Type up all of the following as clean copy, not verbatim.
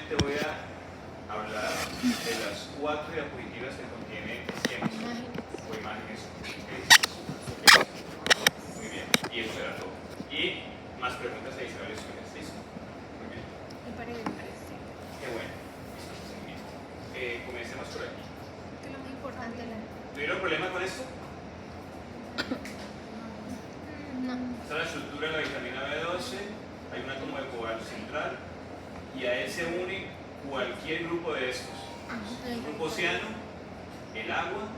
solamente voy a hablar de las 4 diapositivas que contiene esquemas o imágenes. Muy bien, y eso será todo. Y más preguntas adicionales que necesites. Muy bien. Me parece. Qué bueno. Muy bien. Comencemos por aquí. Que lo más importante es ¿Tuvieron problema con esto? no. Esta es la estructura de la vitamina B12. Hay un átomo de cobalto central y a él se une cualquier grupo de estos. Un grupo ciano, el agua,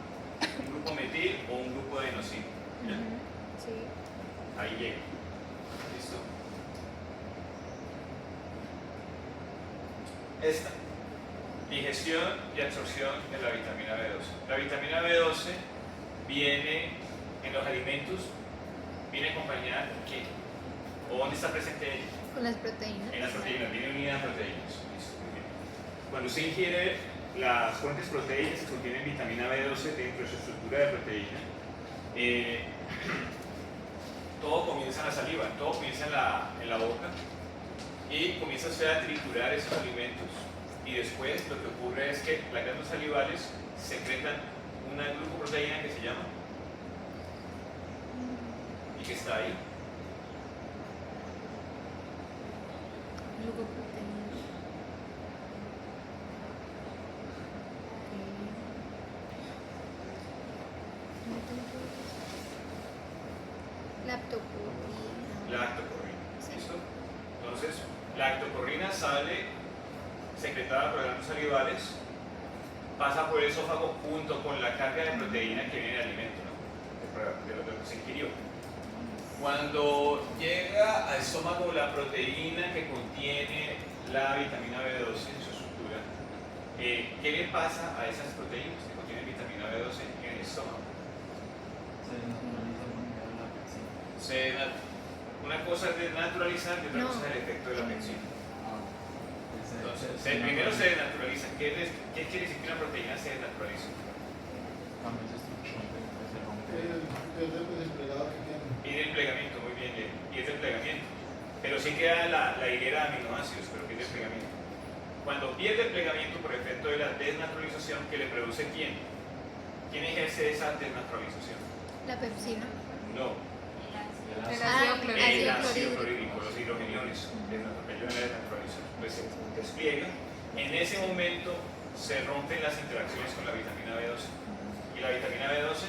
un grupo metil o un grupo de inosino. ¿Ya? Sí. Ahí llega. ¿Listo? Esta. Digestión y absorción de la vitamina B12. La vitamina B12 viene en los alimentos, viene acompañada ¿con qué? ¿O dónde está presente ella? Con las proteínas. En las proteínas, viene unida a proteínas. Listo, muy bien. Cuando usted ingiere las fuentes proteicas que contienen vitamina B12 dentro de su estructura de proteína, todo comienza en la saliva, todo comienza en la boca y comienza usted a triturar esos alimentos. Y después lo que ocurre es que las glándulas salivales secretan una glucoproteína que se llama y que está ahí. Glucoproteína. Lactocorrina. Lactocorrina. Sí. ¿Listo? Entonces, la lactocorrina sale secretada por las glándulas salivales, pasa por el esófago junto con la carga de proteína que viene del alimento, ¿no? de lo que se ingirió. Cuando llega al estómago la proteína que contiene la vitamina B12 en su estructura, ¿qué le pasa a esas proteínas que contienen vitamina B12 en el estómago? Una cosa es desnaturalizar y otra cosa es el efecto de la pectina. Entonces, primero se desnaturaliza. ¿Qué quiere decir que una proteína se desnaturaliza? Pierde el plegamiento, muy bien, pierde el plegamiento. Pero sí queda la hilera de aminoácidos, pero pierde el plegamiento. Cuando pierde el plegamiento por efecto de la desnaturalización, ¿que le produce quién? ¿Quién ejerce esa desnaturalización? La pepsina. No. El El ácido ácido clorhídrico. clorhídrico, los hidrogeniones, ayudan a la desnaturalización. Pues se despliega. En ese momento se rompen las interacciones con la vitamina B12 y la vitamina B12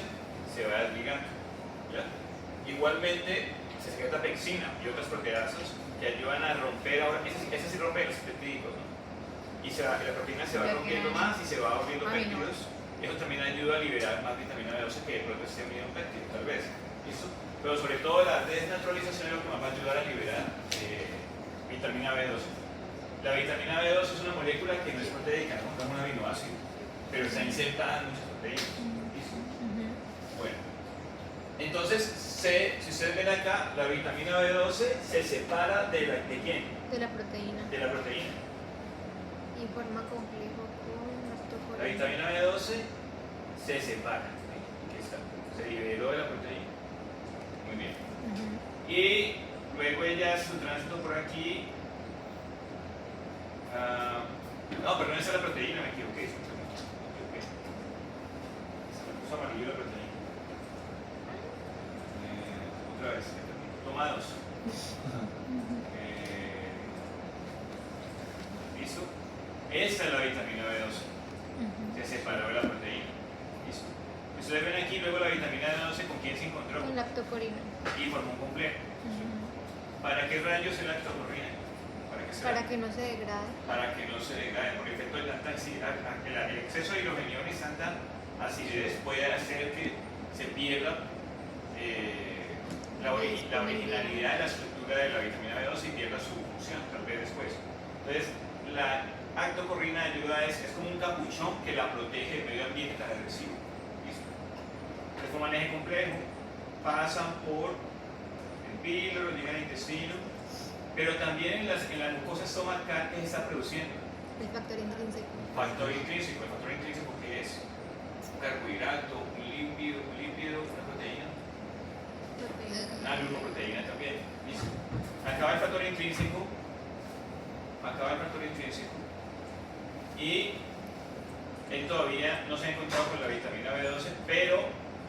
se va desligando. ¿Ya? Igualmente se secreta pexina y otras proteasas que ayudan a romper, ahora, esas sí rompen los peptídicos, ¿no? Y la proteína se va rompiendo más y se va volviendo péptidos. Eso también ayuda a liberar más vitamina B12 que de pronto esté unido a un péptido, tal vez. ¿Listo? Pero sobre todo la desnaturalización es lo que más va a ayudar a liberar vitamina B12. La vitamina B12 es una molécula que no es proteica, no es un aminoácido, pero está insertada en muchas proteínas. ¿Listo? Bueno, entonces, si ustedes ven acá, la vitamina B12 se separa ¿de quién? De la proteína. De la proteína. Y forma complejo con lactocorrina. La vitamina B12 se separa. Aquí está. Se liberó de la proteína. Muy bien. Y luego ella su tránsito por aquí. No, perdón, esa es la proteína, me equivoqué. Se me puso amarillo la proteína. Otra vez. Toma 2. ¿Listo? Esta es la vitamina B12. Se separó de la proteína. ¿Listo? Ustedes ven aquí luego la vitamina B12 con quién se encontró. Con lactocorrina. Y formó un complejo. ¿Para qué rayos es la lactocorrina? Para que no se degrade. Para que no se degrade, por efecto de tanta acidez, el exceso de hidrogeniones, tanta acidez puede hacer que se pierda la originalidad de la estructura de la vitamina B12 y pierda su función, tal vez después. Entonces, la lactocorrina ayuda, es como un capuchón que la protege del medio ambiente tan agresivo. ¿Listo? Es un manejo complejo, pasan por el píloro, llegan al intestino, pero también en la mucosa estomacal que se está produciendo. El factor intrínseco. Factor intrínseco. ¿El factor intrínseco qué es? Un carbohidrato, un lípido, una proteína. Una glucoproteína también. Listo. Acaba el factor intrínseco. y él todavía no se ha encontrado con la vitamina B12, pero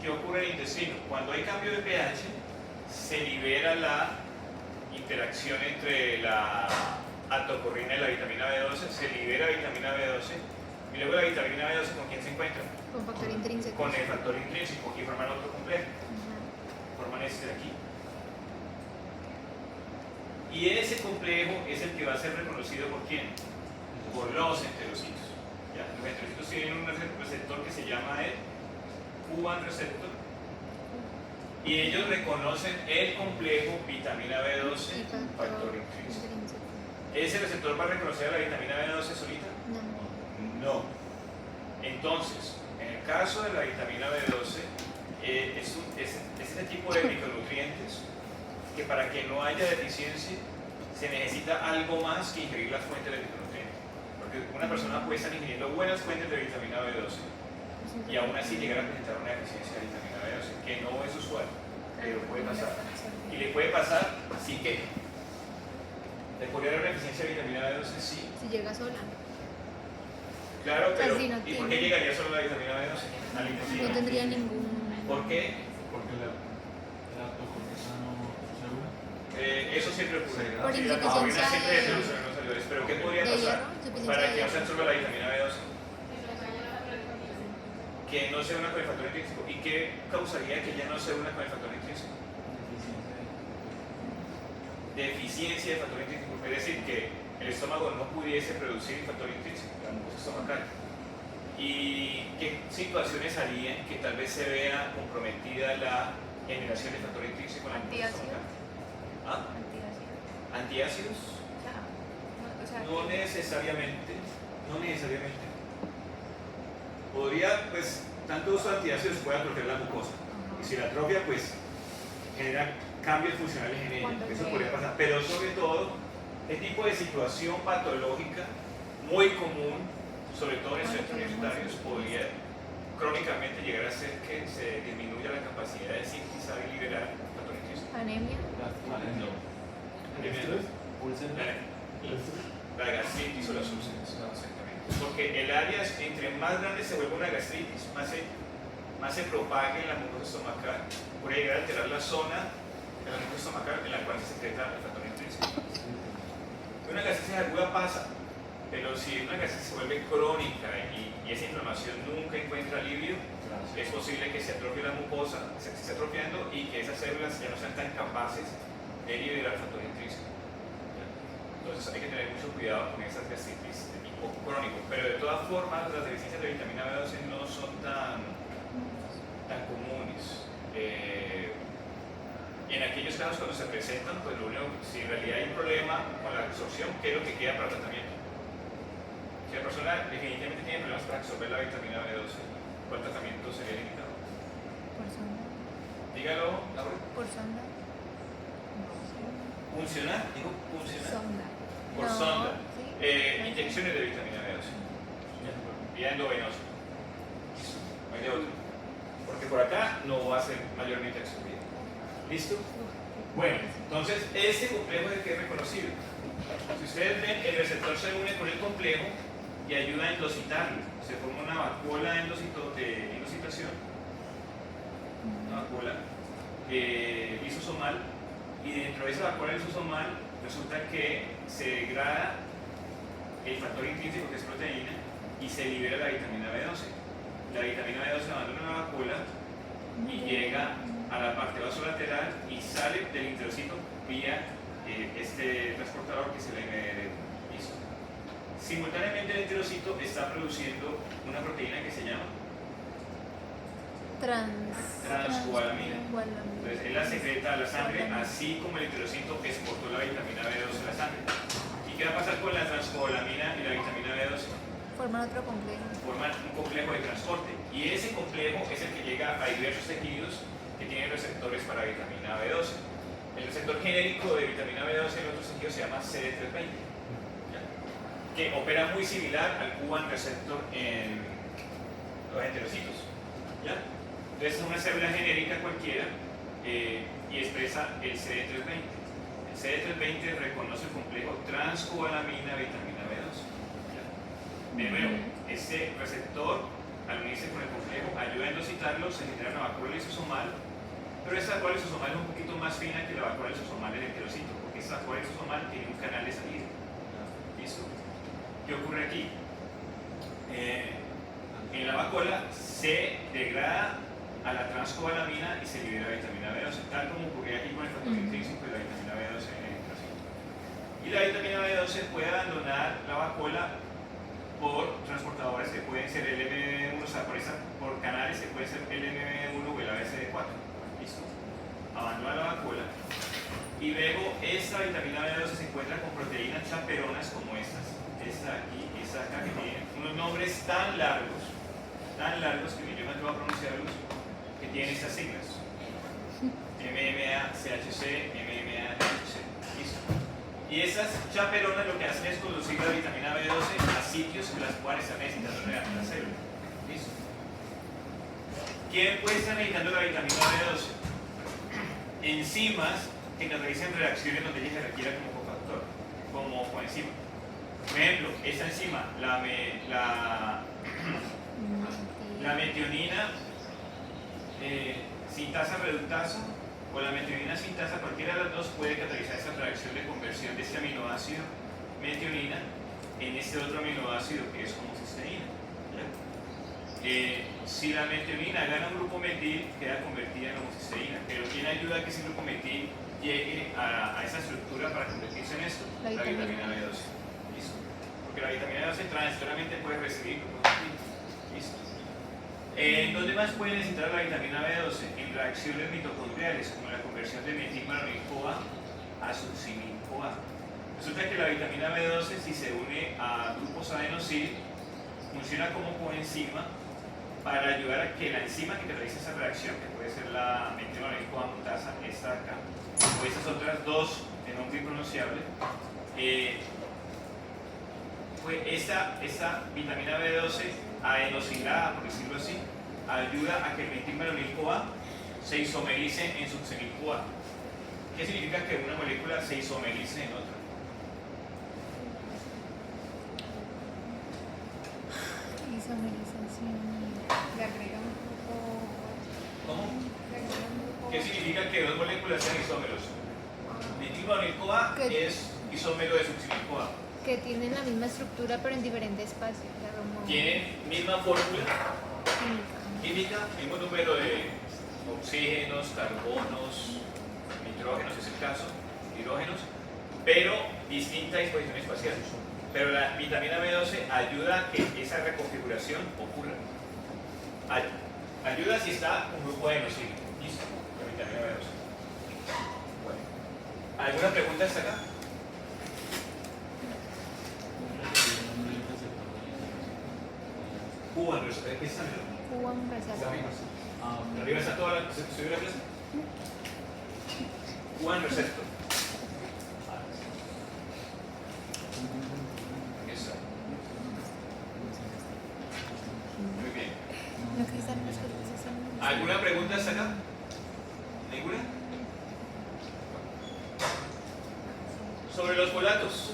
¿qué ocurre en el intestino? Cuando hay cambio de pH, se libera la interacción entre la altocorrina y la vitamina B12, se libera vitamina B12, y luego la vitamina B12 ¿con quién se encuentra? Con factor intrínseco. Con el factor intrínseco, y forman otro complejo, Ajá. forman este de aquí. Y ese complejo es el que va a ser reconocido ¿por quién? Por los enterocitos. ¿Ya? Los enterocitos tienen un receptor que se llama el Q1 receptor, y ellos reconocen el complejo vitamina B12 Y factor intrínseco. intrínseco. ¿Ese receptor va a reconocer a la vitamina B12 solita? No. No. Entonces, en el caso de la vitamina B12, es ese tipo de micronutrientes que para que no haya deficiencia se necesita algo más que ingerir las fuentes de micronutrientes. Porque una persona puede estar ingiriendo buenas fuentes de vitamina B12 y aún así llegar a presentar una deficiencia de vitamina B12, que no es usual, pero puede pasar. Y le puede pasar, así que le podría dar una deficiencia de vitamina B12, sí. Si llega sola. Claro, pero Casi no ¿y por tiene. qué llegaría solo la vitamina B12 al intestino? No tendría ningún. ¿Por qué? Porque la autocortisona no se une. Eso siempre ocurre. ¿no? Por Sí, la insuficiencia taurina siempre de- se usa en los alveolos. Pero ¿qué podría de pasar hierro, insuficiencia para de que no se hierro. absorba la vitamina B12? Que no se una con el factor intrínseco. ¿Y qué causaría que ya no se una con el factor intrínseco? Deficiencia de factor intrínseco. Es decir, que el estómago no pudiese producir el factor intrínseco, la mucosa estomacal. ¿Y qué situaciones harían que tal vez se vea comprometida la generación de factor intrínseco en la mucosa Antiácido. estomacal? ¿Ah? Antiácido. ¿Antiácidos? O sea, No necesariamente, no necesariamente. Podría, pues, tanto uso de antiácidos puede atrofiar la mucosa. Y si la atrofia, pues, genera cambios funcionales en ella. Cuando Eso se- podría pasar. Pero sobre todo, el tipo de situación patológica muy común, sobre todo en estudiantes universitarios, podría crónicamente llegar a ser que se disminuya la capacidad de sintetizar y liberar factor intrínseco. Anemia. No. ¿Estrés? La gastritis o las úlceras, no, exactamente. Porque el área, entre más grande se vuelve una gastritis, más se propague en la mucosa estomacal, puede llegar a alterar la zona de la mucosa estomacal en la cual se secreta el factor intrínseco. Una gastritis aguda pasa, pero si una gastritis se vuelve crónica y esa inflamación nunca encuentra alivio, es posible que se atrofie la mucosa, se esté atrofiando y que esas células ya no sean tan capaces de liberar factor intrínseco. Entonces hay que tener mucho cuidado con esas gastritis de tipo crónico, pero de todas formas las deficiencias de vitamina B12 no son tan comunes. En aquellos casos cuando se presentan, pues lo único, si en realidad hay un problema con la absorción, ¿qué es lo que queda para el tratamiento? Si la persona definitivamente tiene problemas para absorber la vitamina B12, ¿cuál tratamiento sería el indicado? Por sonda. Dígalo, Laura. Por sonda. ¿Funcionar? Digo, funcionar. Sonda. Por No, sonda. sí. Inyecciones de vitamina B12. Vía endovenosa. No hay de otro. Porque por acá no va a ser mayormente absorbida. ¿Listo? Bueno, entonces este complejo es el que es reconocido. Si ustedes ven, el receptor se une con el complejo y ayuda a endocitarlo. Se forma una vacuola de endocitación, una vacuola lisosomal, y dentro de esa vacuola lisosomal resulta que se degrada el factor intrínseco, que es proteína, y se libera la vitamina B12. La vitamina B12 abandona la vacuola y llega a la parte vasolateral y sale del enterocito vía este transportador que es el MDR. Listo. Simultáneamente el enterocito está produciendo una proteína que se llama transcobalamina. Entonces él la secreta a la sangre, así como el enterocito exportó la vitamina B12 a la sangre. ¿Y qué va a pasar con la transcobalamina y la vitamina B12? Forman otro complejo. Forman un complejo de transporte, y ese complejo es el que llega a diversos tejidos que tienen receptores para vitamina B12. El receptor genérico de vitamina B12 en otros tejidos se llama CD320, ¿ya? Que opera muy similar al Q1 receptor en los enterocitos, ¿ya? Entonces es una célula genérica cualquiera y expresa el CD320. El CD320 reconoce el complejo transcobalamina vitamina B12. De nuevo, este receptor, al unirse con el complejo, ayuda a endocitarlo, se genera una vacuola lisosomal, pero esta vacuola lisosomal es un poquito más fina que la vacuola lisosomal del enterocito, porque esta vacuola lisosomal tiene un canal de salida. ¿Listo? ¿Qué ocurre aquí? En la vacuola se degrada a la transcobalamina y se libera vitamina B12, tal como ocurría aquí con el factor intrínseco de la vitamina B12 en el enterocito. Y la vitamina B12 puede abandonar la vacuola por transportadores que pueden ser LMB1, o sea, por canales que pueden ser LMB1 o el ABCD4. ¿Listo? Abandona la vacuola. Y luego esta vitamina B12 se encuentra con proteínas chaperonas como estas. Esta aquí, esta acá, que tienen unos nombres tan largos que yo me atrevo a pronunciarlos, que tienen estas siglas. MMA, CHC, MMA, CHC. ¿Listo? Y esas chaperonas lo que hacen es conducir la vitamina B12 a sitios en los cuales están necesitando la célula. ¿Listo? ¿Quién puede estar necesitando la vitamina B12? Enzimas que nos realicen reacciones donde ella se requiera como cofactor, como coenzima. Por ejemplo, esta enzima, la metionina sintasa reductasa o la metionina sintasa, cualquiera de las dos puede catalizar esta reacción de conversión de este aminoácido metionina en este otro aminoácido que es homocisteína. Si la metionina gana un grupo metil, queda convertida en homocisteína, pero ¿quién ayuda a que ese grupo metil llegue a esa estructura para convertirse en esto? La vitamina B12. ¿Listo? Porque la vitamina B12 transitoriamente puede recibir grupos metil. ¿Listo? ¿Dónde más puede necesitar la vitamina B12? En reacciones mitocondriales, como la conversión de metilmalonyl-CoA a succinil-CoA. Resulta que la vitamina B12, si se une a grupos adenosil, funciona como coenzima para ayudar a que la enzima que realiza esa reacción, que puede ser la metilmalonyl-CoA mutasa, esta de acá, o esas otras dos de nombre impronunciable, pues esta vitamina B12 adenosilada, por decirlo así, ayuda a que el metilmalonyl-CoA se isomerice en succinil-CoA. ¿Qué significa que una molécula se isomerice en otra? Isomerización. Le agrega un poco. ¿Cómo? Le agrega un poco. ¿Qué significa que dos moléculas sean isómeros? Metilmalonyl-CoA es isómero de succinil-CoA. Que tienen la misma estructura pero en diferentes espacios. Tienen misma fórmula química, mismo número de oxígenos, carbonos, nitrógenos, es el caso, hidrógenos, pero distinta disposición espacial. Pero la vitamina B12 ayuda a que esa reconfiguración ocurra. Ayuda si está un grupo de adenosil. Listo, la vitamina B12. Bueno. ¿Alguna pregunta hasta acá? Cuban, ¿qué está en Cuban receptor. arriba está toda la subir la clase? Cuban receptor. Eso. Muy bien. Lo que están los cortes son- ¿Alguna pregunta hasta acá? ¿Ninguna? Sobre los folatos.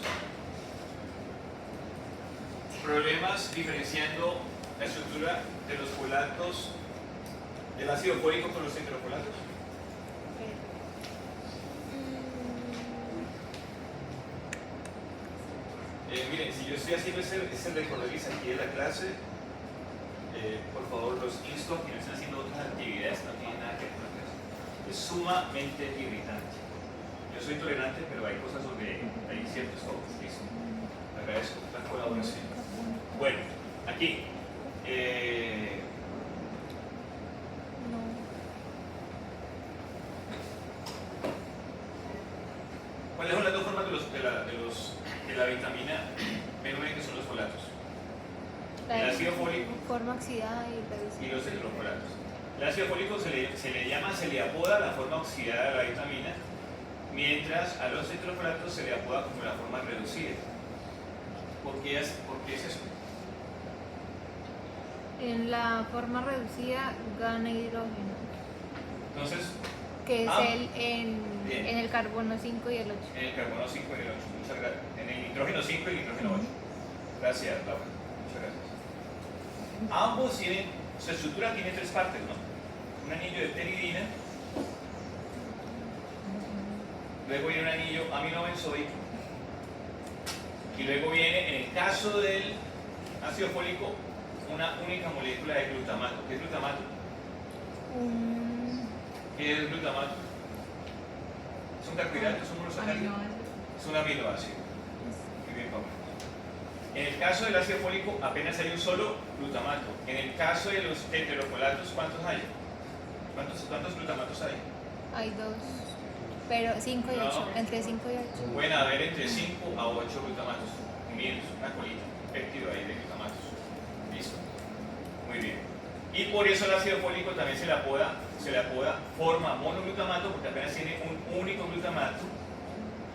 Problemas diferenciando la estructura de los folatos del ácido fólico con los heterofolatos. Miren, si yo estoy haciendo ese recorderis aquí de la clase, por favor los insto a que no estén haciendo otras actividades, no tienen nada que ver con la clase. Es sumamente irritante. Yo soy tolerante, pero hay cosas donde hay ciertos focos. Listo. Agradezco la colaboración. Bueno, aquí. No. ¿Cuáles son las dos formas de la vitamina B9 que son los folatos? El ácido fólico Forma oxidada y reducida. y los heterofolatos. El ácido fólico se le apoda la forma oxidada de la vitamina, mientras a los heterofolatos se le apoda como la forma reducida. ¿Por qué es eso? En la forma reducida gana hidrógeno, Entonces, que es bien. en el carbono 5 y el 8. en el carbono 5 y el 8, muchas gracias. En el nitrógeno 5 y el nitrógeno 8. Gracias, Laura. Muchas gracias. Ambos tienen, su estructura tiene tres partes, ¿no? Un anillo de pteridina, luego viene un anillo aminobenzoico, y luego viene, en el caso del ácido fólico, una única molécula de glutamato. ¿Qué es glutamato? ¿Qué es glutamato? ¿Es un carbohidrato? ¿Es un monosacárido? Es un aminoácido. Muy bien, Pablo. En el caso del ácido fólico apenas hay un solo glutamato. En el caso de los heterofolatos, ¿cuántos hay? ¿Cuántos glutamatos hay? Hay dos, pero 5 y 8, No. entre 5 y 8. Pueden haber entre 5 a 8 glutamatos unidos, una colita, un péptido ahí de glutamatos. Listo. Muy bien. Y por eso el ácido fólico también se le apoda forma monoglutamato, porque apenas tiene un único glutamato.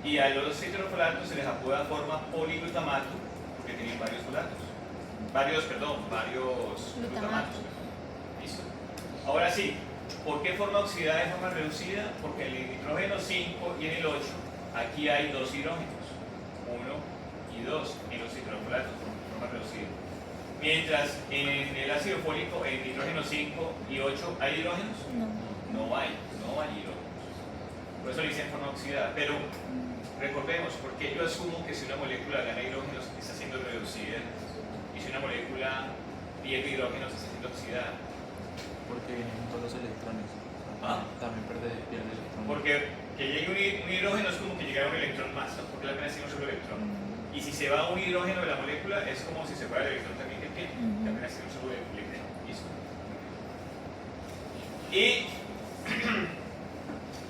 Y a los heterofolatos se les apoda forma poliglutamato, porque tienen varios folatos. Varios glutamatos. Listo. Ahora sí, ¿por qué forma oxidada de forma reducida? Porque en el nitrógeno 5 y en el 8 aquí hay dos hidrógenos, 1 y 2 en los heterofolatos de forma reducida. Mientras en el ácido fólico, en nitrógeno 5 y 8, ¿hay hidrógenos? No hay hidrógenos. Por eso le dicen forma oxidada. Pero recordemos, porque yo asumo que si una molécula gana hidrógenos está siendo reducida y si una molécula pierde hidrógenos está siendo oxidada. Porque vienen todos los electrones. ¿Ah? También pierde electrones. Porque que llegue un hidrógeno es como que llegara un electrón más, ¿no? Porque apenas tiene un solo electrón. Y si se va un hidrógeno de la molécula, es como si se fuera el electrón también que tiene, que apenas tiene un solo electrón. Listo.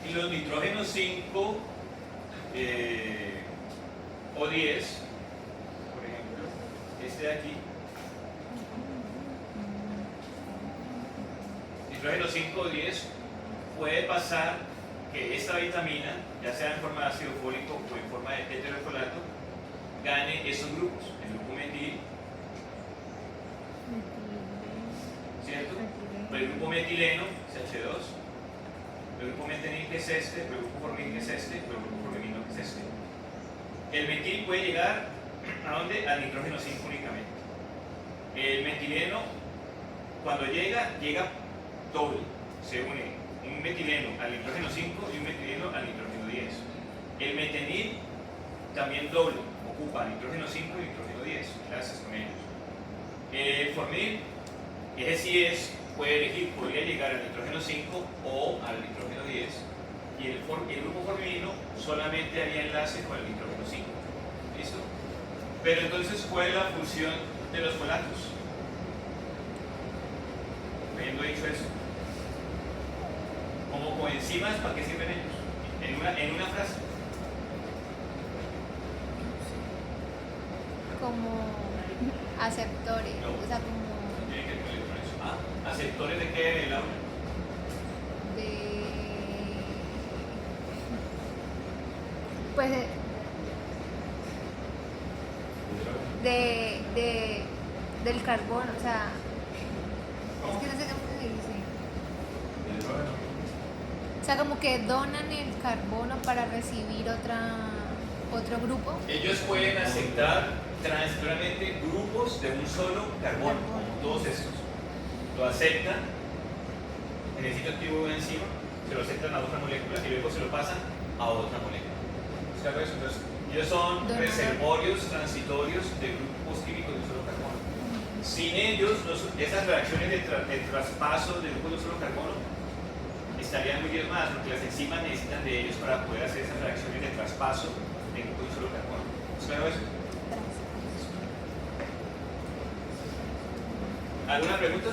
Y los nitrógenos 5 o 10, por ejemplo, este de aquí, nitrógeno 5 o 10, puede pasar que esta vitamina, ya sea en forma de ácido fólico o en forma de heterofolato, gane esos grupos, el grupo metil, ¿cierto? El grupo metileno, CH2, el grupo metenil que es este, el grupo formil que es este, el grupo formilino que es este. El metil puede llegar ¿a dónde? Al nitrógeno 5 únicamente. El metileno, cuando llega doble, se une un metileno al nitrógeno 5 y un metileno al nitrógeno 10. El metenil también doble, ocupa nitrógeno 5 y nitrógeno 10, enlaces con ellos. El formil, ese sí puede elegir, podría llegar al nitrógeno 5 o al nitrógeno 10, y el grupo formilino solamente haría enlace con el nitrógeno 5. ¿Listo? Pero entonces, ¿cuál es la función de los folatos? Habiendo dicho eso, como coenzimas, ¿para qué sirven ellos? En una frase. Como aceptores, No. o sea, como No tiene que ver con electrones. Ah, ¿aceptores de qué, Laura? de... Pues del carbono, o sea, es que no sé cómo se dice. O sea, como que donan el carbono para recibir otro grupo. Ellos pueden aceptar transitoriamente grupos de un solo carbono, como todos estos. Lo aceptan en el sitio activo de una enzima, se lo aceptan a otra molécula y luego se lo pasan a otra molécula. ¿Sabes eso? Entonces, ellos son Donador. reservorios transitorios de grupos químicos de un solo carbono. Sin ellos, esas reacciones de traspaso de grupos de un solo carbono estarían muy bien más, porque las enzimas necesitan de ellos para poder hacer esas reacciones de traspaso de grupos de un solo carbono. ¿Es claro eso? ¿Alguna pregunta?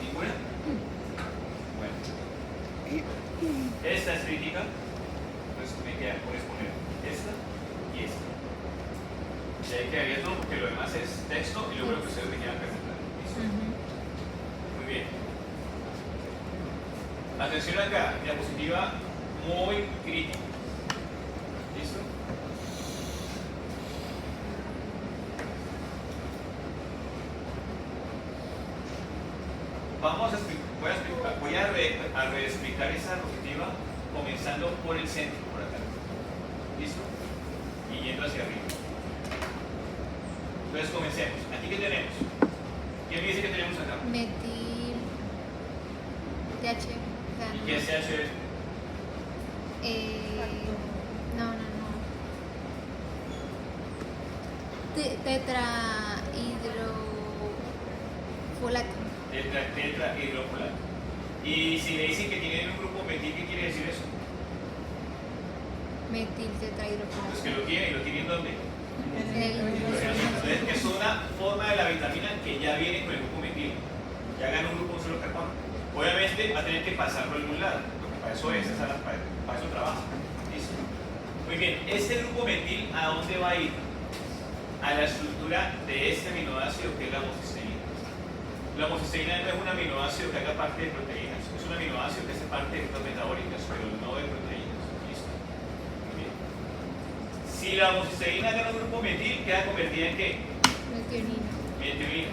¿Ninguna? Bueno. Esta es crítica, entonces puedes poner esta y esta. Y ahí quedaría todo porque lo demás es texto y luego lo que ustedes me quieran preguntar. ¿Listo? Muy bien. Atención acá, diapositiva muy crítica. ¿Listo? voy a reexplicar esa diapositiva comenzando por el centro, por acá. ¿Listo? Y yendo hacia arriba. Entonces comencemos. ¿Aquí qué tenemos? ¿Quién me dice que tenemos acá? Metil. TH. ¿Y qué es TH? No. Tetrahidrofolato. Tetrahidrofolato. Y si le dicen que tienen un grupo metil, ¿qué quiere decir eso? Metil tetrahidrofolato. Pues que lo tienen ¿dónde? El- Es una forma de la vitamina que ya viene con el grupo metil. Ya gana un grupo un solo carbono. Obviamente va a tener que pasarlo a algún lado, porque para eso para eso trabaja. ¿Listo? Muy bien, este grupo metil, ¿a dónde va a ir? A la estructura de este aminoácido que es la homocisteína. La homocisteína no es un aminoácido que haga parte de proteínas, es un aminoácido que hace parte de frutas metabólicas, pero no de proteínas. ¿Listo? Muy bien. Si la homocisteína gana un grupo metil, queda convertida en ¿qué? Metionina. Metionina.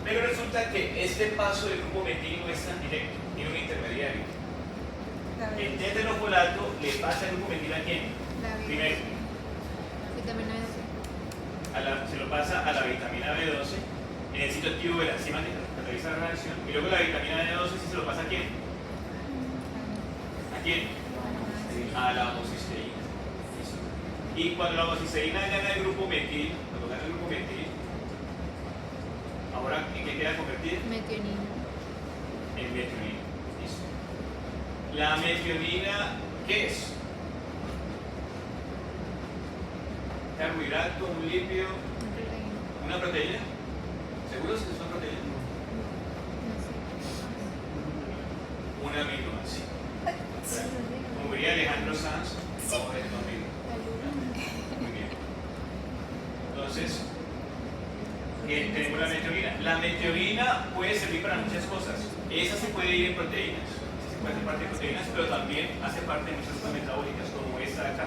Pero resulta que este paso del grupo metil no es tan directo, tiene un intermediario. El tetrahidrofolato le pasa el grupo metil ¿a quién? La Primero, vitamina B12. se lo pasa a la vitamina B12 en el sitio activo de la enzima que cataliza la reacción. Y luego la vitamina B12 sí se lo pasa ¿a quién? ¿A quién? A la homocisteína. ¿Listo? Y cuando la homocisteína gana el grupo metil, ahora ¿en qué queda convertida? Metionina. En metionina. ¿Listo? La metionina, ¿qué es? Carbohidrato, un lípido, una proteína. ¿Seguros que es una proteína? Un aminoácido. Como diría Alejandro Sanz, vamos a ver conmigo. Muy bien. Entonces, tenemos la metionina. La metionina puede servir para muchas cosas. Esa se puede ir en proteínas. Esa se puede hacer parte de proteínas, pero también hace parte de muchas cosas metabólicas, como esta de acá.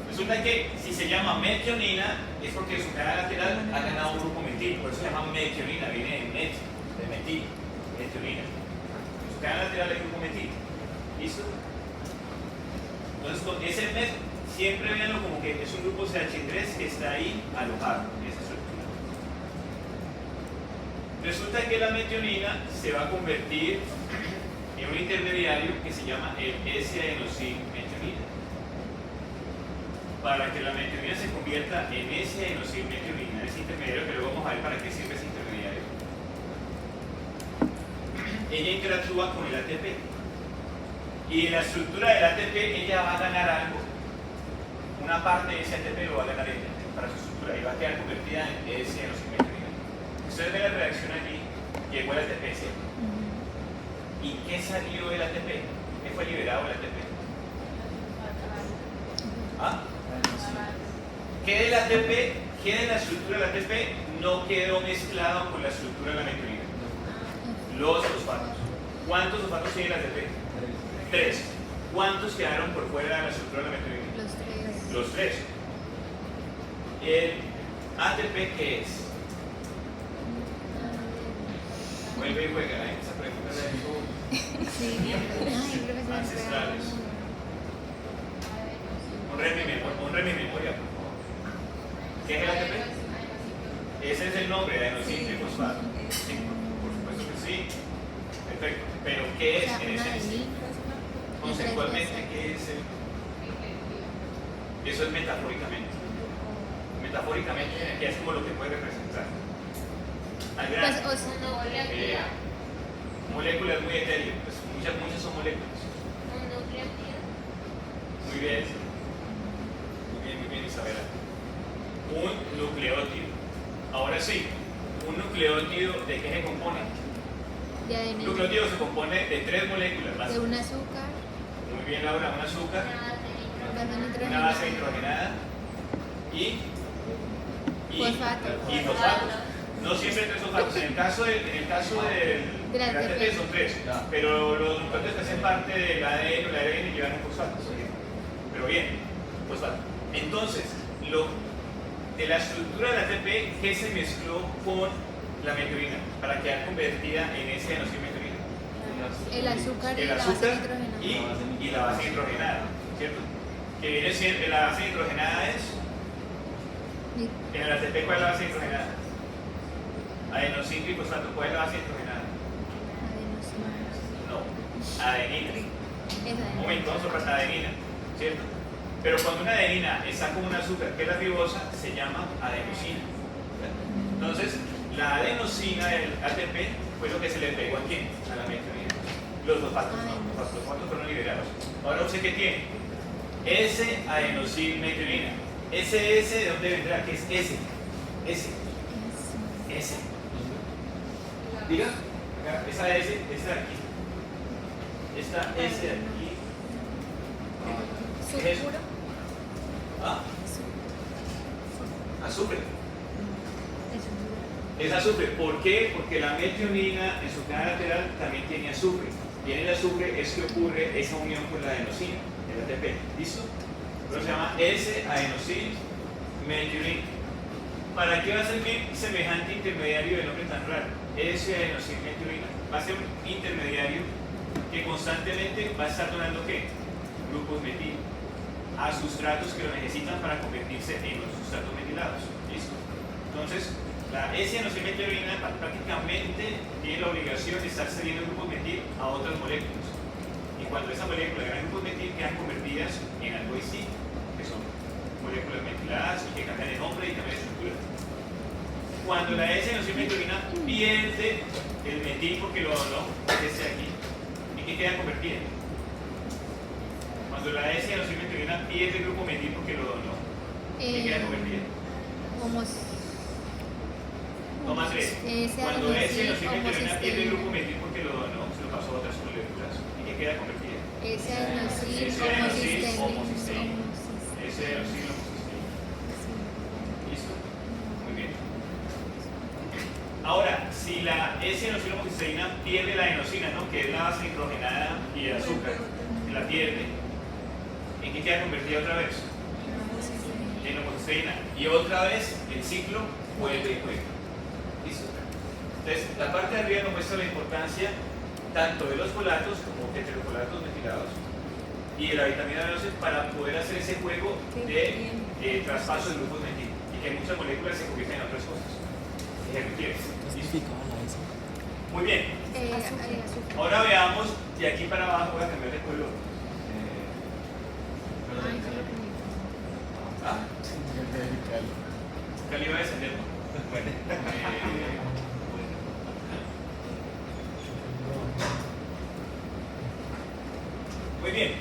Resulta que si se llama metionina es porque su cadena lateral ha ganado un grupo metil, por eso se llama metionina, viene de met, de metil, metionina. Su cadena lateral es grupo metil. ¿Listo? Entonces con ese met siempre véanlo como que es un grupo CH3 que está ahí alojado en esa estructura. Resulta que la metionina se va a convertir en un intermediario que se llama el S-adenosilmetionina. Para que la metionina se convierta en S-adenosilmetionina, ese intermediario que luego vamos a ver para qué sirve ese intermediario. Ella interactúa con el ATP. Y en la estructura del ATP ella va a ganar algo. Una parte de ese ATP lo va a ganar ella para su estructura y va a quedar convertida en S-adenosilmetionina. Ustedes ven la reacción allí, llegó el ATP, ¿cierto? ¿Y qué salió del ATP? ¿Qué fue liberado del ATP? ¿Ah? ¿Qué del ATP, qué de la estructura del ATP no quedó mezclado con la estructura de la metionina? Los fosfatos. ¿Cuántos fosfatos tiene el ATP? 3. ¿Cuántos quedaron por fuera de la estructura de la metionina? Los 3. Los 3. ¿El ATP qué es? Vuelve y juega, ¿eh? Esa pregunta la he hecho Sí. Ay, profesor. ancestrales. Honre mi memoria, por favor. ¿Qué es el ATP? Ese es el nombre, adenosín trifosfato. Sí, por supuesto que sí. Perfecto. Pero ¿qué es en esencia? Conceptualmente, ¿qué es el? Eso es metafóricamente. Metafóricamente, que es como lo que puede representar. Al grano. Pues Moléculas muy etéreo, pues muchas son moléculas. Muy bien. Muy bien, Isabela. Un nucleótido. Ahora sí, un nucleótido, ¿de qué se compone? de Un adenina. nucleótido se compone de 3 moléculas De básicas. un azúcar. Muy bien, Laura, un azúcar, una base nitrogenada y Fosfato. Y fosfatos. No siempre 3 fosfatos. En el caso del Del ATP son 3, pero los nucleótidos que hacen parte del ADN o el ARN llevan un fosfato. Pero bien, fosfato. Entonces, de la estructura del ATP, ¿qué se mezcló con la metionina para quedar convertida en ese adenosina-metionina? El azúcar y El la base azúcar nitrogenada. y la base nitrogenada, ¿cierto? Que viene siendo, la base nitrogenada es, en el ATP, ¿cuál es la base nitrogenada? Adenosina y fosfato, ¿cuál es la base nitrogenada? No, adenina. Un momento, vamos a pasar a adenina, ¿cierto? Pero cuando una adenina está con un azúcar que es la ribosa, se llama adenosina. Entonces, la adenosina del ATP fue lo que se le pegó a quién? A la metionina. Los fosfatos no, los fosfatos fueron liberados. Ahora usted qué tiene, S-adenosilmetionina. SS, ¿de dónde vendrá? ¿Qué es S? S. Diga, acá, esa S, esta de aquí. Esta S de aquí. ¿Qué es eso? ¿Sulfuro? ¿Ah? Azufre. Es azufre. ¿Por qué? Porque la metionina en su cadena lateral también tiene azufre. Y en el azufre es que ocurre esa unión con la adenosina, el ATP. ¿Listo? Pero se llama S-adenosilmetionina. ¿Para qué va a servir semejante intermediario de nombre tan raro? S-adenosilmetionina. Va a ser un intermediario que constantemente va a estar donando ¿qué? Grupos metil a sustratos que lo necesitan para convertirse en los sustratos metilados. ¿Listo? Entonces, la S-adenosilmetionina prácticamente tiene la obligación de estar cediendo grupos metil a otras moléculas. Y cuando esa molécula gana grupos metil, quedan convertidas en algo distinto, que son moléculas metiladas y que cambian de nombre y cambian de estructura. Cuando la S-adenosilmetionina pierde el metil porque lo donó, es este aquí, ¿en qué queda convertida? Cuando la S-adenosilmetionina pierde el grupo metil porque lo donó, ¿en qué queda convertida? No más tres. Cuando S-adenosilmetionina pierde el grupo metil porque lo donó, se lo pasó a otras moléculas, ¿en qué queda convertida? S-adenosil S-adenosil homocisteína. S-adenosil homocisteína. ¿Listo? Muy bien. Ahora, si la S-adenosil homocisteína pierde la adenosina, ¿no? Que es la base nitrogenada y el azúcar, la pierde, ¿en qué queda convertida otra vez? En homocisteína. Y otra vez el ciclo vuelve y juega. ¿Listo? Entonces, la parte de arriba nos muestra la importancia tanto de los folatos como heterofolatos metilados y de la vitamina B12 para poder hacer ese juego de traspaso de grupos metil y que muchas moléculas se convierten en otras cosas. Muy bien. Ahora veamos de aquí para abajo, voy a cambiar de color. ¿Ah? Cali va a descender. Bueno. Muy bien.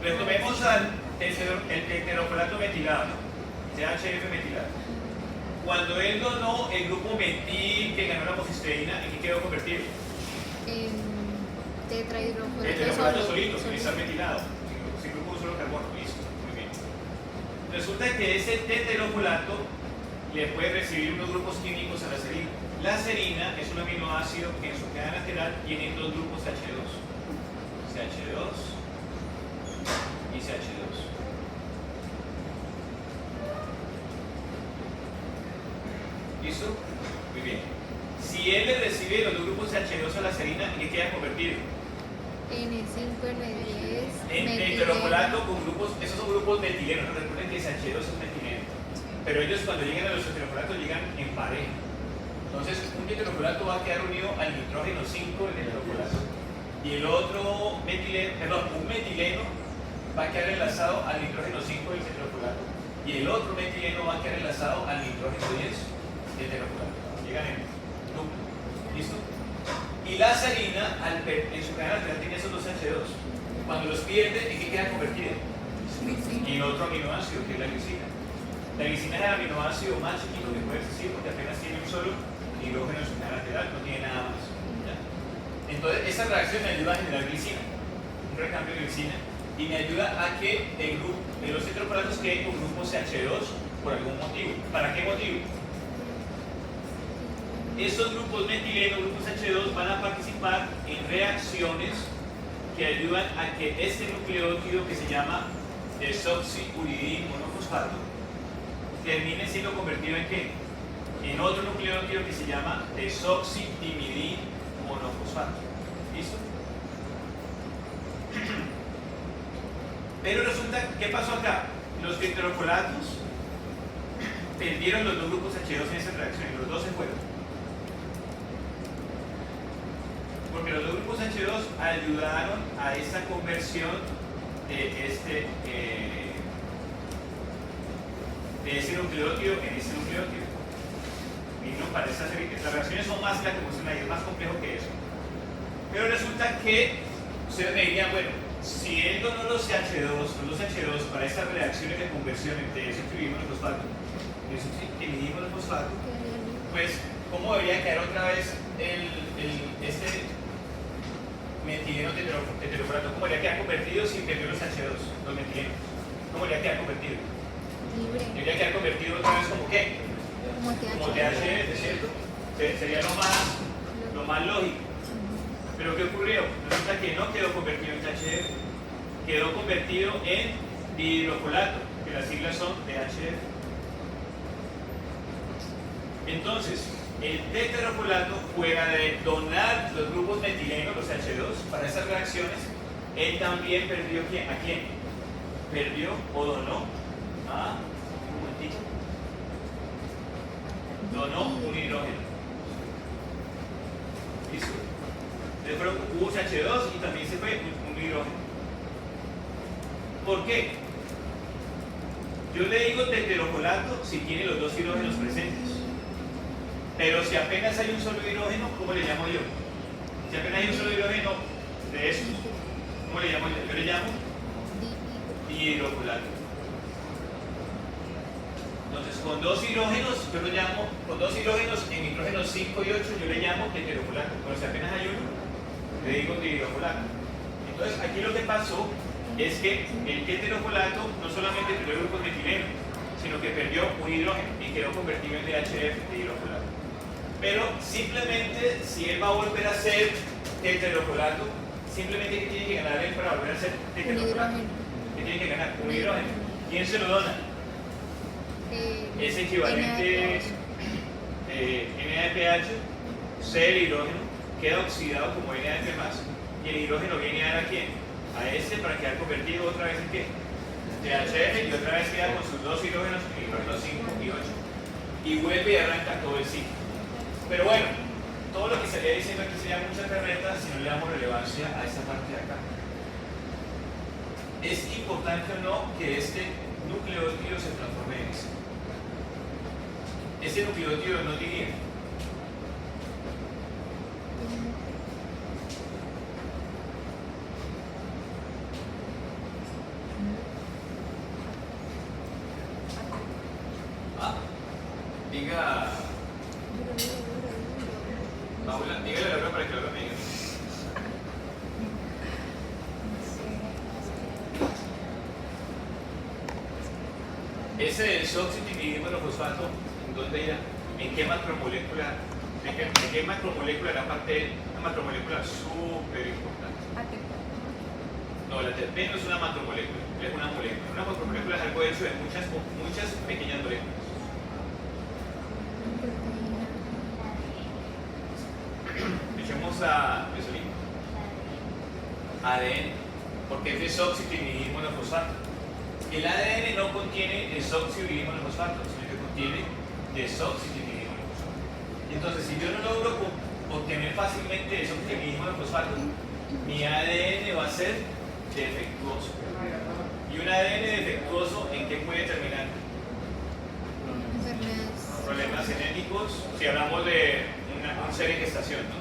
Retomemos al heterofolato metilado, CHF metilado. Cuando él donó el grupo metil que ganó la homocisteína, ¿en qué quedó convertido? Tetrahidrofolato solito, sin estar metilado, sin grupo de un solo carbono. Listo, muy bien. Resulta que ese tetrahidrofolato le puede recibir unos grupos químicos a la serina. La serina es un aminoácido que en su cadena lateral tiene dos grupos CH2. CH2 y CH2. ¿Listo? Muy bien. Si él le recibe los dos grupos CH2 a la serina, ¿en qué queda convertido? N5N10. En heterofolato con grupos, esos son grupos metilenos. Recuerden que CH2 es metileno. Pero ellos cuando llegan a los heterofolatos llegan en pareja. Entonces, un heterofolato va a quedar unido al nitrógeno 5 del heterofolato. Y el otro metileno, un metileno va a quedar enlazado al nitrógeno 5 del heterofolato. Y el otro metileno va a quedar enlazado al nitrógeno 10 del heterofolato. Llegan en núcleo. ¿Listo? Y la serina, en su cadena lateral, tiene esos dos H2. Cuando los pierde, ¿en qué queda convertido? En otro aminoácido, que es la glicina. La glicina es el aminoácido más chiquito que puede existir porque apenas tiene un solo hidrógeno en su cadena lateral, no tiene nada más. ¿Ya? Entonces, esa reacción me ayuda a generar glicina, un recambio de glicina, y me ayuda a que el grupo de los heterofolatos queden con grupos CH2 por algún motivo. ¿Para qué motivo? Estos grupos metilenos, grupos H2, van a participar en reacciones que ayudan a que este nucleótido que se llama desoxiuridin monofosfato termine siendo convertido en ¿qué? En en otro nucleótido que se llama desoxidimidinmonofosfato. ¿Listo? Pero resulta, ¿qué pasó acá? Los tetrofolatos perdieron los dos grupos H2 en esa reacción y los dos se fueron. Porque los dos grupos H2 ayudaron a esta conversión de ese nucleótido en ese nucleótido. Y no parece ser que las reacciones son más que la combustión, es más complejo que eso. Pero resulta que ustedes me dirían, bueno, si él donó los H2 para estas reacciones de conversión entre desoxidimidinmonofosfato y desoxidimidinmonofosfato, pues, ¿cómo debería quedar otra vez este metileno tetrofolato? ¿Cómo debería quedar convertido si perdió los H2, los metilenos? ¿Cómo debería quedar convertido? Libre. Debería quedar convertido otra vez como qué? Como Como THF, ¿cierto? Sería lo más lógico. Pero ¿qué ocurrió? Resulta que no quedó convertido en THF, quedó convertido en dihidrofolato, que las siglas son THF. Entonces, el tetrafolato, fuera de donar los grupos metilenos, los H2, para esas reacciones, él también perdió ¿a quién? Perdió o donó un momentito. Donó un hidrógeno. ¿Listo? Hubo H2 y también se fue un hidrógeno. ¿Por qué? Yo le digo tetrafolato si tiene los dos hidrógenos presentes. Pero si apenas hay un solo hidrógeno, ¿cómo le llamo yo? Si apenas hay un solo hidrógeno de estos, ¿cómo le llamo yo? Yo le llamo dihidrofolato. Entonces, con dos hidrógenos, yo lo llamo, con dos hidrógenos en nitrógenos 5 y 8, yo le llamo tetrafolato. Pero si apenas hay uno, le digo dihidrofolato. Entonces, aquí lo que pasó es que el tetrafolato no solamente perdió el grupo metileno, sino que perdió un hidrógeno y quedó convertido en DHF, dihidrofolato. Pero simplemente, si él va a volver a ser tetrafolato, simplemente ¿qué tiene que ganar él para volver a ser tetrafolato? ¿Qué tiene que ganar? Un hidrógeno. ¿Quién se lo dona? Es equivalente NADPH, C el hidrógeno, queda oxidado como NADP+, y el hidrógeno viene a dar a quién? A este para quedar convertido otra vez en qué? THF, y otra vez queda con sus dos hidrógenos, el hidrógeno 5 y 8, y vuelve y arranca todo el ciclo. Pero bueno, todo lo que estaría diciendo aquí sería mucha carreta si no le damos relevancia a esta parte de acá. ¿Es importante o no que este nucleótido se transforme en ese? Ese nucleótido no diría. Diga, Paula, dígale a Laura para que Laura me diga. Ese desoxidimidinmonofosfato, ¿en dónde irá? ¿En qué macromolécula? ¿En qué macromolécula la parte? Una macromolécula súper importante. No, la terpeno es una macromolécula, es una molécula. Una macromolécula es algo hecho de muchas pequeñas moléculas. Echemos a mesolina. ADN, porque es desoxidimidinmonofosfato. El ADN no contiene desoxidimidinmonofosfato, sino que contiene desoxidimidinmonofosfato. Entonces, si yo no logro obtener fácilmente desoxidimidinmonofosfato, mi ADN va a ser defectuoso. ¿Y un ADN defectuoso en qué puede terminar? Problemas genéticos. Si hablamos de un ser en gestación, ¿no?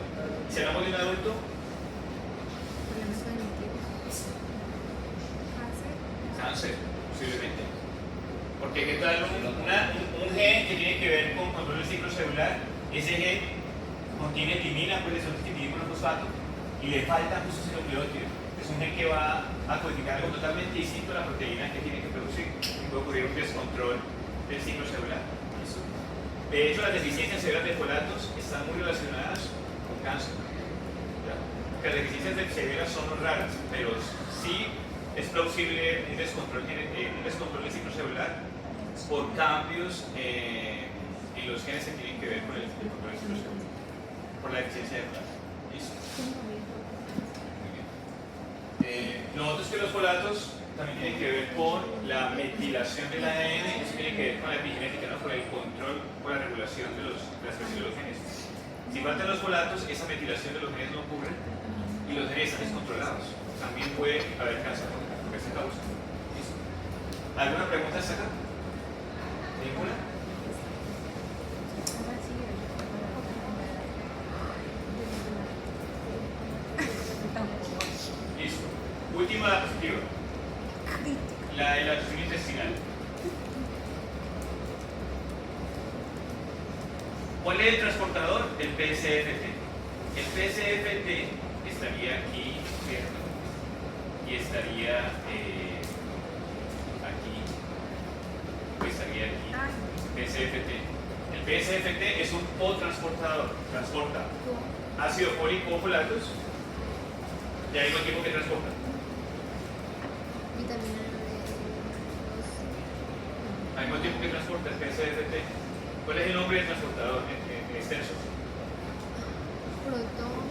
Si hablamos de un adulto, cáncer, posiblemente. Porque ¿qué tal un gen que tiene que ver con control del ciclo celular? Ese gen contiene timina, pues desoxidimidinmonofosfato, y le falta justo ese nucleótido. Es un gen que va a codificar algo totalmente distinto a la proteína que tiene que producir. Y puede ocurrir un descontrol del ciclo celular. De hecho, las deficiencias severas de folatos están muy relacionadas con cáncer. ¿Ya? Las deficiencias severas son raras, pero sí es plausible un descontrol del ciclo celular por cambios en y los genes que tienen que ver con el control de expresión, por la deficiencia de placa. ¿Listo? Muy bien. Lo otro es que los folatos también tienen que ver con la metilación del ADN, eso tiene que ver con la epigenética, ¿no? Con el control, con la regulación de la expresión de los genes. Si faltan los folatos, esa metilación de los genes no ocurre y los genes están descontrolados. También puede haber cáncer por esa causa. ¿Listo? ¿Alguna pregunta hasta acá? ¿Ninguna? Listo. Última diapositiva. La de la absorción intestinal. ¿Cuál es el transportador? El PSFT. El PSFT estaría aquí, ¿cierto? Y estaría aquí. O estaría aquí. PSFT. El PSFT es un cotransportador. Transporta ácido fólico o folatos. Y al mismo tiempo que transporta. Vitamina Al mismo tiempo que transporta el PSFT. ¿Cuál es el nombre del transportador en extenso? protón,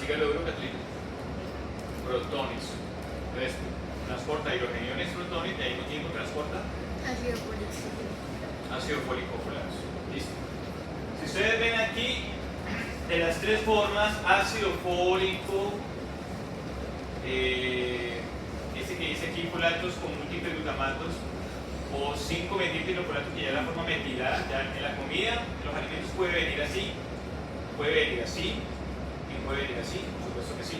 Dígalo, Bruno Catlito. Protones. Entonces, transporta hidrogeniones protones y al mismo tiempo transporta ácido fólico. ácido fólico folato. Listo. Si ustedes ven aquí, de las tres formas, ácido fólico, ese que dice aquí folatos con múltiples glutamatos, o 5-metilfolatos, que ya es la forma metilada, ya en la comida, en los alimentos puede venir así, puede venir así, y puede venir así, por supuesto que sí.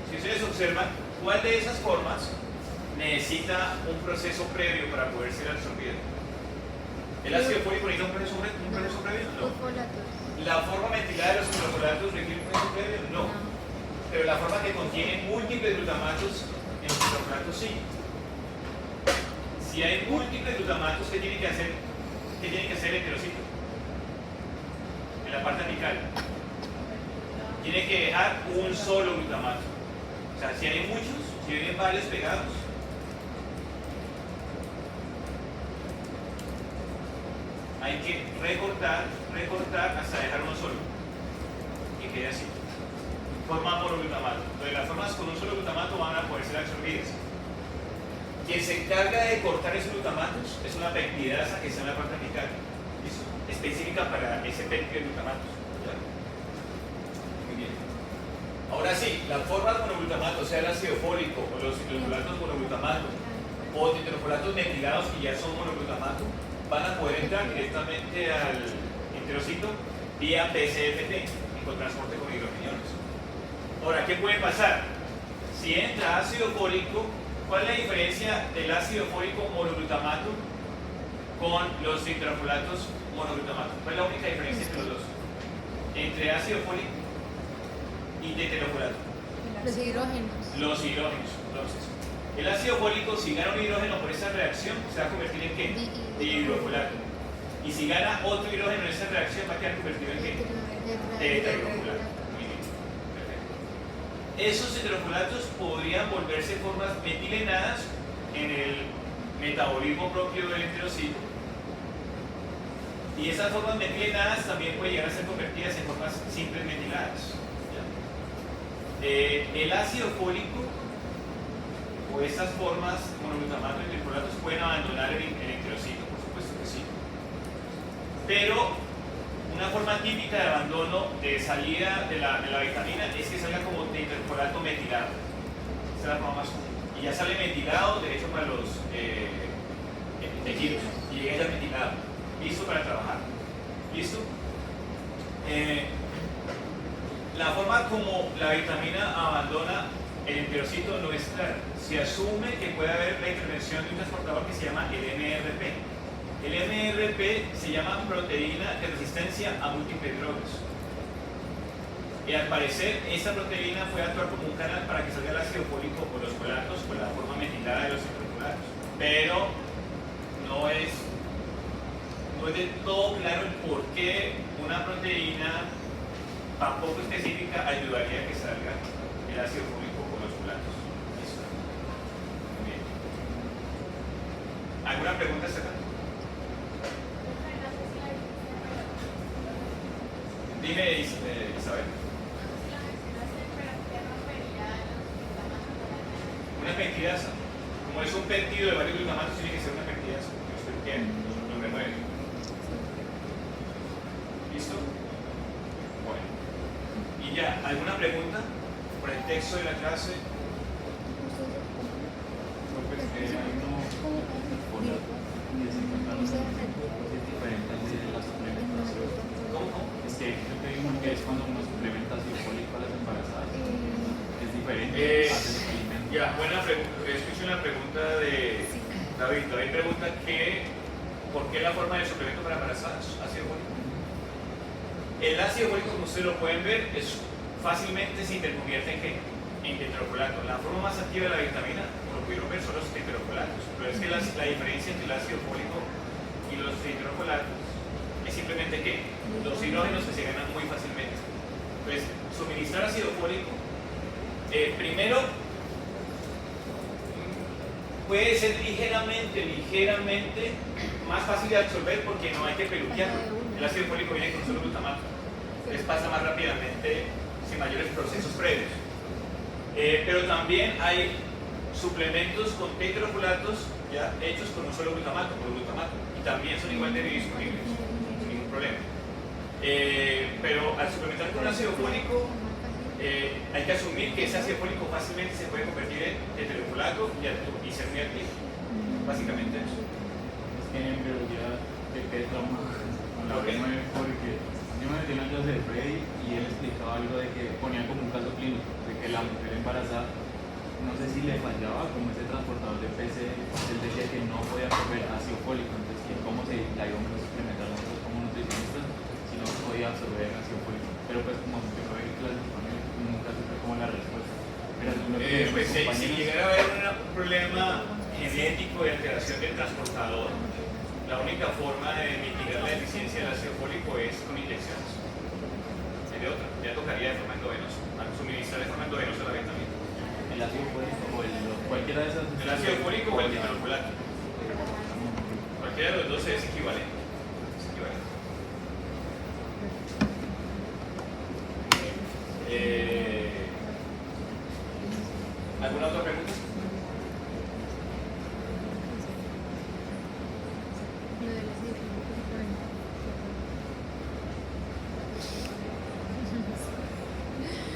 Si ustedes observan, ¿cuál de esas formas necesita un proceso previo para poder ser absorbido? ¿El ácido fólico necesita un proceso previo? No. ¿La forma metilada de los hidrofolatos requiere un proceso previo? No. Pero la forma que contiene múltiples glutamatos en los hidrofolatos sí. Si hay múltiples glutamatos, ¿qué tiene que hacer? ¿Qué tiene que hacer el heterocito? En la parte apical. Tiene que dejar un solo glutamato. O sea, si hay muchos, si vienen varios pegados, hay que recortar hasta dejar uno solo. Que quede así. Forma monoglutamato. Entonces, las formas con un solo glutamato van a poder ser absorbidas. Quien se encarga de cortar esos glutamatos es una peptidasa que está en la parte apical. ¿Listo? Específica para ese péptido de glutamatos. ¿Ya? Muy bien. Ahora sí, las formas monoglutamato, sea el ácido fólico o los hidrofolatos monoglutamato o tetrofolatos metilados que ya son monoglutamato, van a poder entrar directamente al enterocito vía PSFT y con transporte con hidrogeniones. Ahora, ¿qué puede pasar? Si entra ácido fólico, ¿cuál es la diferencia del ácido fólico monoglutamato con los tetrafolatos monoglutamato? ¿Cuál es la única diferencia entre los dos? Entre ácido fólico y tetrafolato. Los hidrógenos. Los hidrógenos. Entonces, el ácido fólico, si gana un hidrógeno por esa reacción, se va a convertir en ¿qué? Dihidrofolato. Y si gana otro hidrógeno en esa reacción, va a quedar convertido en ¿qué? Tetrahidrofolato. Muy bien. Perfecto. Esos heterofolatos podrían volverse formas metilenadas en el metabolismo propio del enterocito. Y esas formas metilenadas también pueden llegar a ser convertidas en formas simples metiladas. El ácido fólico o estas formas monoglutamato y tetrafolatos pueden abandonar el enterocito, por supuesto que sí. Pero una forma típica de abandono de salida de la vitamina es que salga como tetrafolato metilado. Esa es la forma más común. Y ya sale metilado, de hecho, para los tejidos. Y llega ya metilado, listo para trabajar. ¿Listo? La forma como la vitamina abandona el enterocito no es clara. Se asume que puede haber la intervención de un transportador que se llama el MRP. El MRP se llama proteína de resistencia a múltiples drogas. Y al parecer, esta proteína puede actuar como un canal para que salga el ácido fólico por los folatos, por la forma methylada de los hidrofolatos. Pero no es del todo claro el por qué una proteína tan poco específica ayudaría a que salga el ácido fólico por los folatos. Listo. Muy bien. ¿Alguna pregunta hasta acá? Dime, Isabel. Una peptidasa. Como es un péptido de varios glutamatos, tiene que ser una peptidasa. Que no me mueve. ¿Listo? Bueno. Y ya, ¿alguna pregunta por el texto de la clase? Pues que hay uno folato y es diferente al de la suplementación. ¿Cómo? Es que yo te digo que es cuando uno suplementa ácido fólico a las embarazadas. Es diferente a ese alimento. Ya, buena pregunta. Escuché una pregunta de David. David pregunta ¿por qué la forma de suplemento para embarazadas? Ácido fólico. El ácido fólico, como ustedes lo pueden ver, fácilmente se interconvierte en ¿qué? En tetrofolato. La forma más activa de la vitamina, como lo pudieron ver, son los tetrofolatos. Pero es que la diferencia entre el ácido fólico y los tetrofolatos es simplemente que los hidrógenos que se ganan muy fácilmente. Entonces, suministrar ácido fólico, primero, puede ser ligeramente más fácil de absorber porque no hay que peluquearlo. El ácido fólico viene con solo glutamato. Les pasa más rápidamente sin mayores procesos previos. Pero también hay suplementos con tetrofolatos ya hechos con un solo glutamato, por glutamato, y también son igual de biodisponibles, sin ningún problema. Pero al suplementar con ácido fólico, hay que asumir que ese ácido fólico fácilmente se puede convertir en tetrofolato y ser muy activo. Básicamente eso. Es que en biología de Petro con la Okay. B9 porque yo me metí en la clase de Freddy y él explicaba algo de que ponía como un caso clínico, de que la mujer embarazada, no sé si le fallaba como ese transportador de PC, él decía que no podía absorber ácido fólico, entonces que cómo se la íbamos a suplementar nosotros como nutricionistas si no podía absorber ácido fólico. Pero pues como yo no vi clases con él, nunca supe como la respuesta. Pero lo que Pues si llegara a haber un problema genético de alteración del transportador, la única forma de mitigar la deficiencia del ácido fólico es con inyecciones. No hay de otra. Ya tocaría de forma endovenosa, suministrar de forma endovenosa la vitamina. el ácido fólico o cualquiera de esas. El ácido fólico o el tetrofolato. Cualquiera de los dos es equivalente. Es equivalente. ¿Alguna otra pregunta?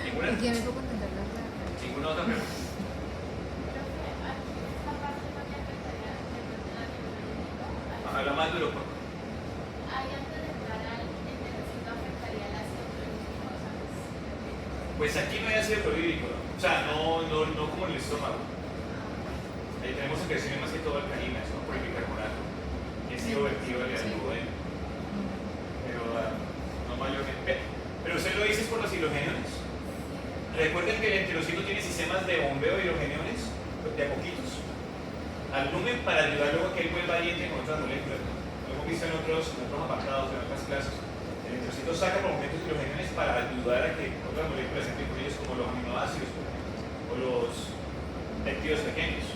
¿Ninguna? Aquí ya me puedo contentar la ¿Ninguna otra pregunta? Habla más duro, por favor. Pues aquí no hay ácido clorhídrico, ¿no? O sea, no como en el estómago. Ahí tenemos secreciones más que todo alcalinas, ¿no? Por el bicarbonato, que ha sido vertido al duodeno. Pero no mayormente. Pero usted lo dice por los hidrogeniones. Recuerden que el enterocito tiene sistemas de bombeo de hidrogeniones, de a poquitos, al lumen para ayudar luego a que él vuelva aliente con otras moléculas, ¿no? Lo hemos visto en otros apartados, en otras clases. El enterocito saca por momentos hidrogeniones para ayudar a que otras moléculas entren con ellos, como los aminoácidos, por ejemplo, o los péptidos pequeños.